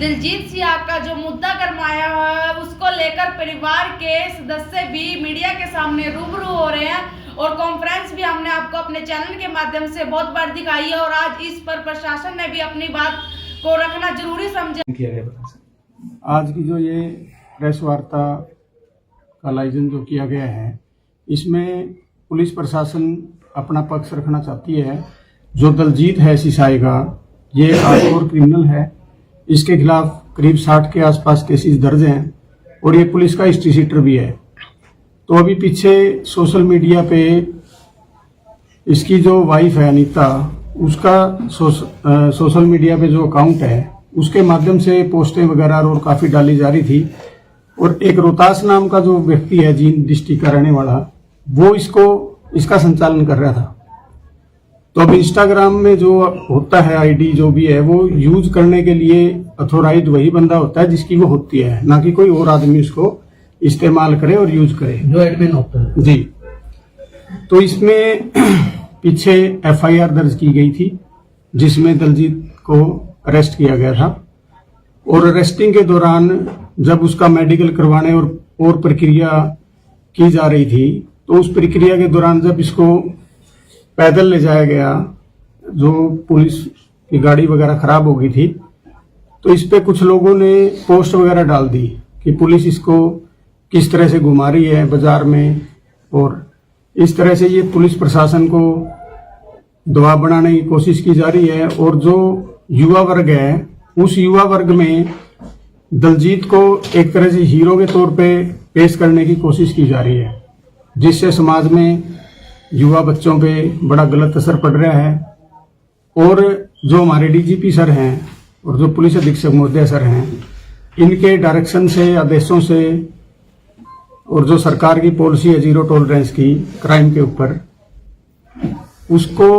दिलजीत सिंह का जो मुद्दा गरमाया है उसको लेकर परिवार के सदस्य भी मीडिया के सामने रूबरू हो रहे हैं और कॉन्फ्रेंस भी हमने आपको अपने चैनल के माध्यम से बहुत बार दिखाई है और आज इस पर प्रशासन ने भी अपनी बात को रखना जरूरी समझा किया गया। आज की जो ये प्रेस वार्ता का आयोजन जो किया गया है इसमें पुलिस प्रशासन अपना पक्ष रखना चाहती है। जो दलजीत है सिसाई का ये हार्डकोर क्रिमिनल है, इसके खिलाफ करीब 60 के आसपास केसेस दर्ज हैं और ये पुलिस का हिस्ट्री शीटर भी है। तो अभी पीछे सोशल मीडिया पे इसकी जो वाइफ है अनीता, उसका सोशल मीडिया पे जो अकाउंट है उसके माध्यम से पोस्टें वगैरह और काफ़ी डाली जा रही थी और एक रोहतास नाम का जो व्यक्ति है जींद डिस्ट्रिक्ट का रहने वाला, वो इसका संचालन कर रहा था। तो अब इंस्टाग्राम में जो होता है आईडी जो भी है वो यूज करने के लिए अथोराइज वही बंदा होता है जिसकी वो होती है, ना कि कोई और आदमी उसको इस्तेमाल करे और यूज करे, जो एडमिन होता है जी। तो इसमें पीछे एफआईआर दर्ज की गई थी जिसमें दलजीत को अरेस्ट किया गया था और अरेस्टिंग के दौरान जब उसका मेडिकल करवाने और प्रक्रिया की जा रही थी तो उस प्रक्रिया के दौरान जब इसको पैदल ले जाया गया, जो पुलिस की गाड़ी वगैरह खराब हो गई थी, तो इस पे कुछ लोगों ने पोस्ट वगैरह डाल दी कि पुलिस इसको किस तरह से घुमा रही है बाजार में और इस तरह से ये पुलिस प्रशासन को दबाव बनाने की कोशिश की जा रही है। और जो युवा वर्ग है उस युवा वर्ग में दलजीत को एक तरह से हीरो के तौर पे पेश करने की कोशिश की जा रही है, जिससे समाज में युवा बच्चों पे बड़ा गलत असर पड़ रहा है। और जो हमारे डीजीपी सर हैं और जो पुलिस अधीक्षक महोदय सर हैं, इनके डायरेक्शन से आदेशों से और जो सरकार की पॉलिसी है जीरो टॉलरेंस की क्राइम के ऊपर, उसको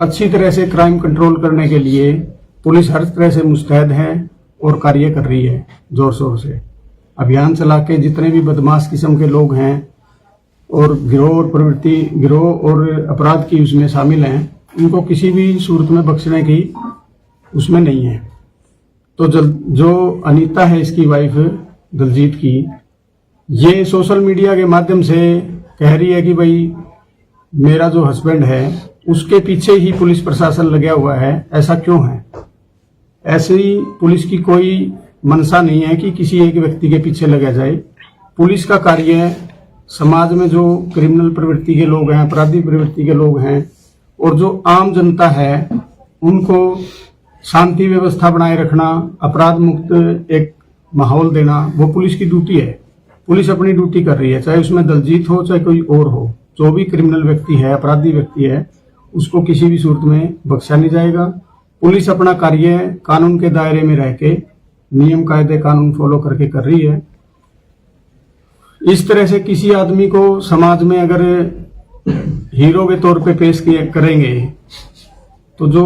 अच्छी तरह से क्राइम कंट्रोल करने के लिए पुलिस हर तरह से मुस्तैद है और कार्य कर रही है जोर शोर से। अभियान चला के जितने भी बदमाश किस्म के लोग हैं और गिरोह और अपराध की उसमें शामिल हैं, उनको किसी भी सूरत में बख्शने की उसमें नहीं है। तो जो अनीता है इसकी वाइफ दलजीत की, ये सोशल मीडिया के माध्यम से कह रही है कि भाई मेरा जो हस्बैंड है उसके पीछे ही पुलिस प्रशासन लगा हुआ है, ऐसा क्यों है? ऐसी पुलिस की कोई मनसा नहीं है कि किसी एक व्यक्ति के पीछे लगा जाए। पुलिस का कार्य समाज में जो क्रिमिनल प्रवृत्ति के लोग हैं, अपराधी प्रवृत्ति के लोग हैं और जो आम जनता है उनको शांति व्यवस्था बनाए रखना, अपराध मुक्त एक माहौल देना, वो पुलिस की ड्यूटी है। पुलिस अपनी ड्यूटी कर रही है, चाहे उसमें दलजीत हो चाहे कोई और हो। जो भी क्रिमिनल व्यक्ति है, अपराधी व्यक्ति है, उसको किसी भी सूरत में बख्शा नहीं जाएगा। पुलिस अपना कार्य कानून के दायरे में रह के नियम कायदे कानून फॉलो करके कर रही है। इस तरह से किसी आदमी को समाज में अगर हीरो के तौर पे पेश करेंगे तो जो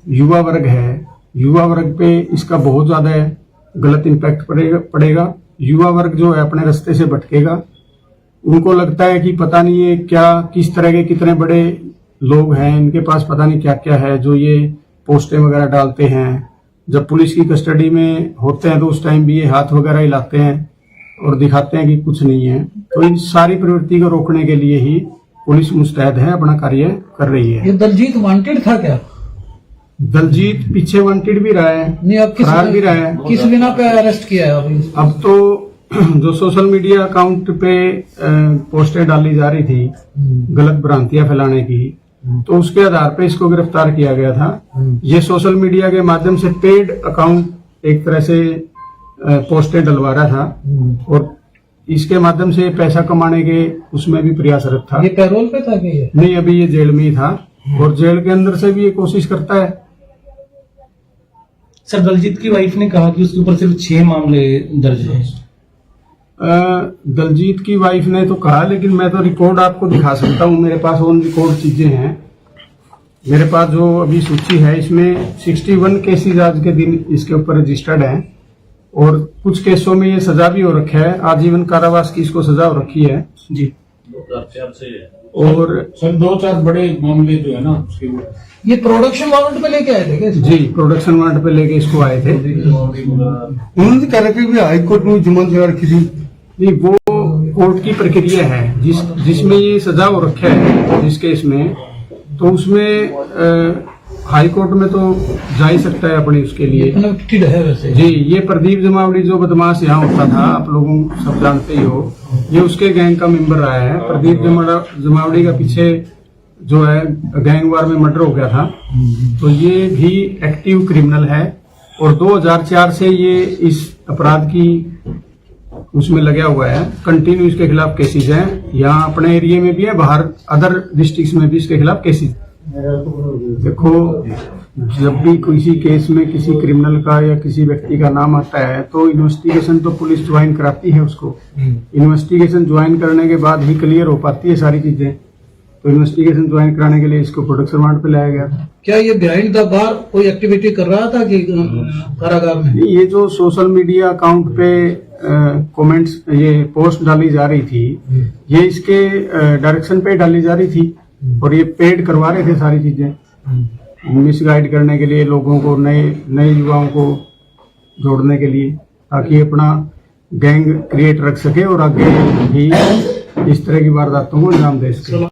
युवा वर्ग है, युवा वर्ग पे इसका बहुत ज्यादा गलत इम्पैक्ट पड़ेगा। युवा वर्ग जो है अपने रास्ते से भटकेगा। उनको लगता है कि पता नहीं ये क्या किस तरह के कितने बड़े लोग हैं, इनके पास पता नहीं क्या क्या है जो ये पोस्टें वगैरह डालते हैं। जब पुलिस की कस्टडी में होते हैं तो उस टाइम भी ये हाथ वगैरह हिलाते हैं और दिखाते हैं कि कुछ नहीं है। तो इन सारी प्रवृत्ति को रोकने के लिए ही पुलिस मुस्तैद है, अपना कार्य कर रही है। ये दलजीत वांटेड था क्या? दलजीत पीछे वांटेड भी रहा है, नहीं, अब फरार भी रहा है। किस बिना पे अरेस्ट किया है अभी? अब तो जो सोशल मीडिया अकाउंट पे पोस्टें डाली जा रही थी गलत भ्रांतियां फैलाने की, तो उसके आधार पे इसको गिरफ्तार किया गया था। ये सोशल मीडिया के माध्यम से पेड अकाउंट एक तरह से पोस्टें डलवा रहा था और इसके माध्यम से पैसा कमाने के उसमें भी प्रयासरत था। ये पैरोल पे था कि ये? नहीं, अभी ये जेल में ही था और जेल के अंदर से भी ये कोशिश करता है। सर, दलजीत की वाइफ ने कहा कि उसके ऊपर सिर्फ 6 मामले दर्ज हैं। दलजीत की वाइफ ने तो कहा, लेकिन मैं तो रिकॉर्ड आपको दिखा सकता हूँ। मेरे पास ऑन रिकॉर्ड चीजें हैं। मेरे पास जो अभी सूची है इसमें 61 केसेस आज के दिन इसके ऊपर रजिस्टर्ड हैं और कुछ केसों में ये सजा भी हो रखा है, आजीवन कारावास की इसको सजा हो रखी है जी। 2004 से और सर 2-4 बड़े मामले जो है ना उसके ये प्रोडक्शन वारंट पे लेके आए थे क्या इसको? जी प्रोडक्शन वारंट पे लेके इसको आए थे। उन्होंने तो कह रहे थे कि हाई कोर्ट में जमानत लगा रखी थी। नहीं, वो कोर्ट की प्रक्रिया है जिसमें ये सजा हो रखा है जिस केस में, तो उसमें हाई कोर्ट में तो जा ही सकता है अपनी उसके लिए। कनेक्टेड है वैसे। जी, ये प्रदीप जमावड़ी जो बदमाश यहाँ होता था, आप लोगों सब जानते ही हो, ये उसके गैंग का मेंबर रहा है। प्रदीप जमावड़ी का पीछे जो है गैंग वार में मर्डर हो गया था, तो ये भी एक्टिव क्रिमिनल है और 2004 से ये इस अपराध की उसमें लगा हुआ है। कंटिन्यू इसके खिलाफ केसेस हैं, यहाँ अपने एरिया में भी है, बाहर अदर डिस्ट्रिक्ट्स में भी इसके खिलाफ केसेस। देखो, जब भी किसी केस में किसी क्रिमिनल का या किसी व्यक्ति का नाम आता है तो इन्वेस्टिगेशन तो पुलिस ज्वाइन कराती है उसको। इन्वेस्टिगेशन ज्वाइन करने के बाद ही क्लियर हो पाती है सारी चीजें। तो इन्वेस्टिगेशन ज्वाइन कराने के लिए इसको प्रोडक्शन वारंट पे लाया गया। क्या ये बिहाइंड द बार कोई एक्टिविटी कर रहा था कि कारागार में? ये जो सोशल मीडिया अकाउंट पे कमेंट्स ये पोस्ट डाली जा रही थी, ये इसके डायरेक्शन पे डाली जा रही थी और ये पेड करवा रहे थे सारी चीजें मिसगाइड करने के लिए, लोगों को, नए युवाओं को जोड़ने के लिए, ताकि अपना गैंग क्रिएट रख सके और आगे भी इस तरह की वारदातों को अंजाम दे सके।